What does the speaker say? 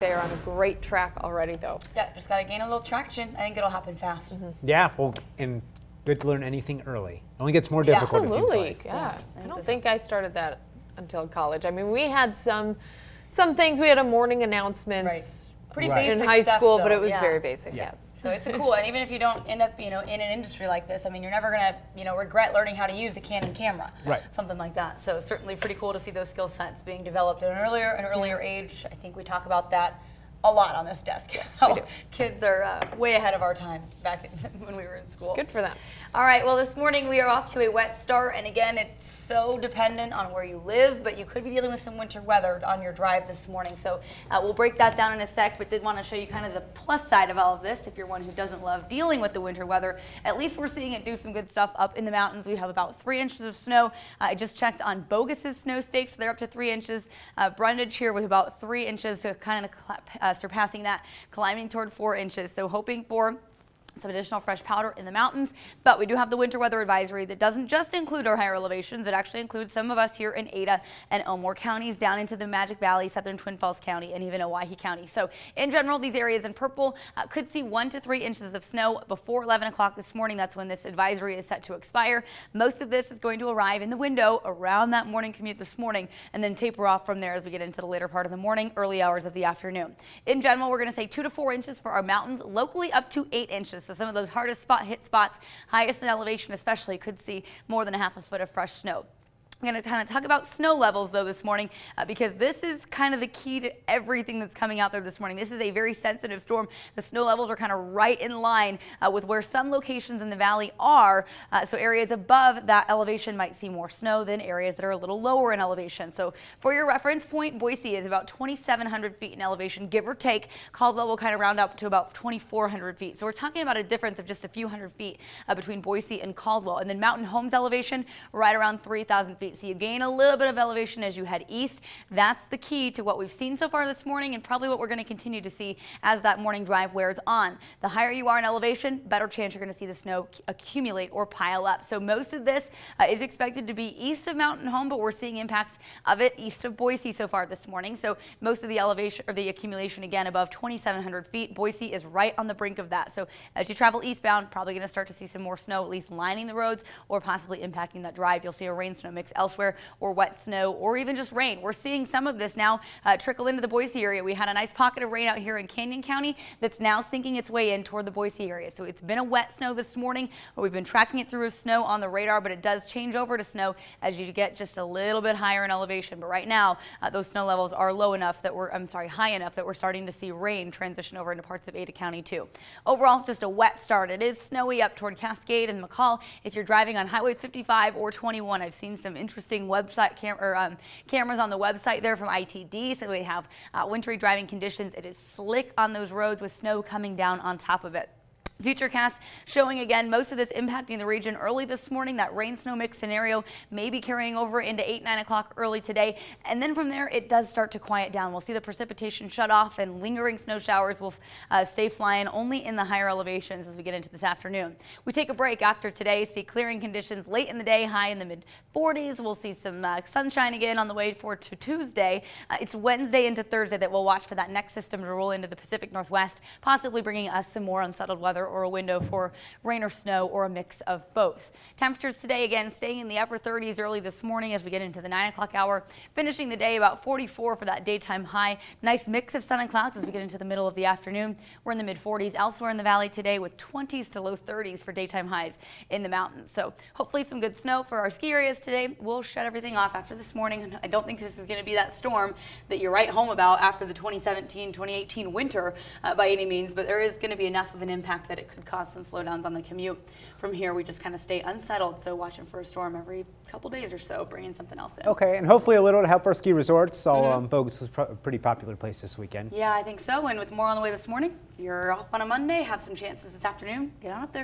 They are on a great track already, though. Yeah, just got to gain a little traction. I think it'll happen fast. Yeah, well, and good to learn anything early. It only gets more difficult, it seems like. Yeah. I don't think I started that until college. I mean, we had some things. We had a morning announcements. Right. Pretty basic in high stuff, school, though. but it was Yeah. very basic. Yeah. Yes. So it's cool, and even if you don't end up, in an industry like this, I mean, you're never gonna, regret learning how to use a Canon camera, Right? Something like that. So it's certainly pretty cool to see those skill sets being developed at an earlier age. I think we talk about that a lot on this desk. Yes, so we do. Kids are way ahead of our time back when we were in school. Good for them. All right, well, this morning we are off to a wet start, and again, it's so dependent on where you live, but you could be dealing with some winter weather on your drive this morning. So we'll break that down in a sec, but did want to show you kind of the plus side of all of this. If you're one who doesn't love dealing with the winter weather, at least we're seeing it do some good stuff up in the mountains. We have about 3 inches of snow. I just checked on Bogus's snow stakes. They're up to 3 inches. Brundage here with about 3 inches, so kind of surpassing that, climbing toward 4 inches. So hoping for some additional fresh powder in the mountains, but we do have the winter weather advisory that doesn't just include our higher elevations. It actually includes some of us here in Ada and Elmore counties down into the Magic Valley, southern Twin Falls County, and even Owyhee County. So in general, these areas in purple could see 1 to 3 inches of snow before 11 o'clock this morning. That's when this advisory is set to expire. Most of this is going to arrive in the window around that morning commute this morning and then taper off from there as we get into the later part of the morning, early hours of the afternoon. In general, we're going to say 2 to 4 inches for our mountains, locally up to 8 inches. So some of those hardest hit spots, highest in elevation especially, could see more than a half a foot of fresh snow. I'm going to kind of talk about snow levels, though, this morning, because this is kind of the key to everything that's coming out there this morning. This is a very sensitive storm. The snow levels are kind of right in line with where some locations in the valley are. So areas above that elevation might see more snow than areas that are a little lower in elevation. So for your reference point, Boise is about 2,700 feet in elevation, give or take. Caldwell will kind of round up to about 2,400 feet. So we're talking about a difference of just a few hundred feet between Boise and Caldwell. And then Mountain Homes elevation right around 3,000 feet. So you gain a little bit of elevation as you head east. That's the key to what we've seen so far this morning and probably what we're going to continue to see as that morning drive wears on. The higher you are in elevation, better chance you're going to see the snow accumulate or pile up. So most of this is expected to be east of Mountain Home, but we're seeing impacts of it east of Boise so far this morning. So most of the elevation or the accumulation again above 2,700 feet. Boise is right on the brink of that. So as you travel eastbound, probably going to start to see some more snow, at least lining the roads or possibly impacting that drive. You'll see a rain snow mix elsewhere or wet snow or even just rain. We're seeing some of this now trickle into the Boise area. We had a nice pocket of rain out here in Canyon County that's now sinking its way in toward the Boise area. So it's been a wet snow this morning. We've been tracking it through as snow on the radar, but it does change over to snow as you get just a little bit higher in elevation. But right now, those snow levels are low enough that high enough that we're starting to see rain transition over into parts of Ada County too. Overall, just a wet start. It is snowy up toward Cascade and McCall. If you're driving on highways 55 or 21, I've seen some interesting website cameras on the website there from ITD. So we have wintry driving conditions. It is slick on those roads with snow coming down on top of it. Futurecast showing again most of this impacting the region early this morning. That rain snow mix scenario may be carrying over into 8, 9 o'clock early today. And then from there, it does start to quiet down. We'll see the precipitation shut off and lingering snow showers will stay flying only in the higher elevations as we get into this afternoon. We take a break after today, see clearing conditions late in the day, high in the mid 40s. We'll see some sunshine again on the way forward to Tuesday. It's Wednesday into Thursday that we'll watch for that next system to roll into the Pacific Northwest, possibly bringing us some more unsettled weather or a window for rain or snow or a mix of both. Temperatures today again staying in the upper 30s early this morning as we get into the 9 o'clock hour, finishing the day about 44 for that daytime high. Nice mix of sun and clouds as we get into the middle of the afternoon. We're in the mid 40s elsewhere in the valley today with 20s to low 30s for daytime highs in the mountains. So hopefully some good snow for our ski areas today. We'll shut everything off after this morning. I don't think this is going to be that storm that you write home about after the 2017-2018 winter by any means, but there is going to be enough of an impact that it could cause some slowdowns on the commute. From here, we just kind of stay unsettled, so watching for a storm every couple days or so, bringing something else in. Okay, and hopefully a little to help our ski resorts. So Bogus was a pretty popular place this weekend. Yeah, I think so, and with more on the way this morning, if you're off on a Monday, have some chances this afternoon, get on up there.